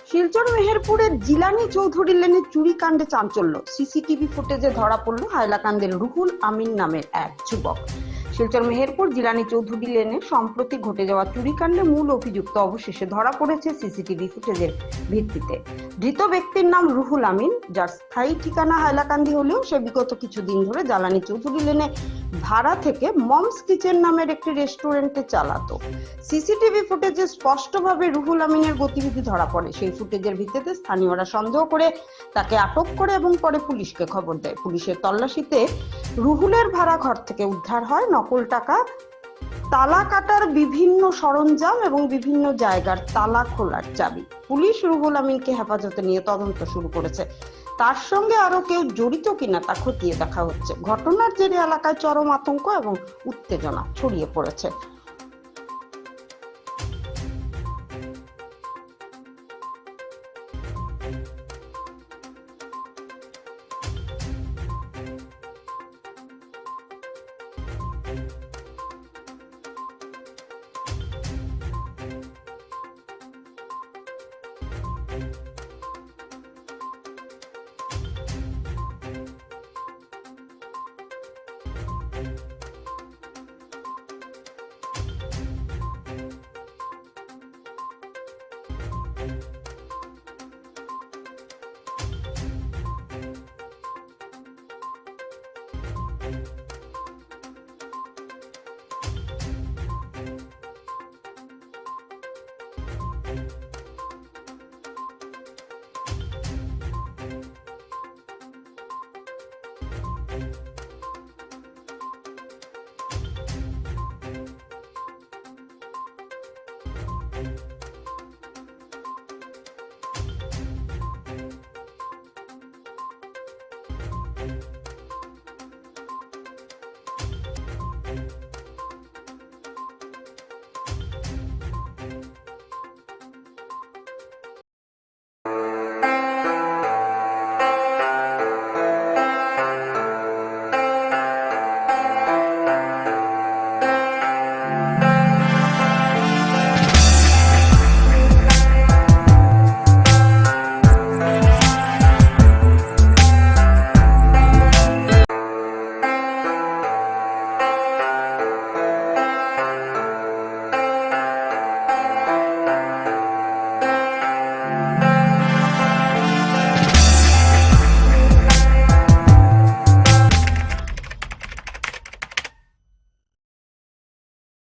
শিলচর মেহেরপুরের জিলানি চৌধুরী লেনে চুরি কাণ্ডে চাঞ্চল্য। সিসিটিভি ফুটেজে ধরা পড়ল হাইলাকান্দির রুহুল আমিন নামের এক যুবক। শিলচর মেহেরপুর জিলানি চৌধুরী লেনে সম্প্রতি ঘটে যাওয়া চুরিকাণ্ডে মূল অভিযুক্ত অবশেষে ধরা পড়েছে সিসিটিভি ফুটেজের ভিত্তিতে। ধৃত ব্যক্তির নাম রুহুল আমিন, যার স্থায়ী ঠিকানা হাইলাকান্দি হলেও সে বিগত কিছুদিন ধরে জিলানি চৌধুরী লেনে ভাড়া থেকে মমস কিচেন নামের একটি রেস্টুরেন্টে চালাতো। সিসিটিভি ফুটেজে স্পষ্টভাবে রুহুল আমিনের গতিবিধি ধরা পড়ে। সেই ফুটেজের ভিত্তিতে স্থানীয়রা সন্দেহ করে তাকে আটক করে এবং পরে পুলিশকে খবর দেয়। পুলিশের তল্লাশিতে রুহুলের ভাড়া ঘর থেকে উদ্ধার হয় নকল টাকা, তালা কাটার বিভিন্ন সরঞ্জাম এবং বিভিন্ন জায়গার তালা খোলার চাবি। পুলিশ রুহুল আমিনকে হেফাজতে নিয়ে তদন্ত শুরু করেছে। তার সঙ্গে আরো কেউ জড়িত কিনা তা খতিয়ে দেখা হচ্ছে। ঘটনার জেরে এলাকায় চরম আতঙ্ক এবং উত্তেজনা ছড়িয়ে পড়েছে।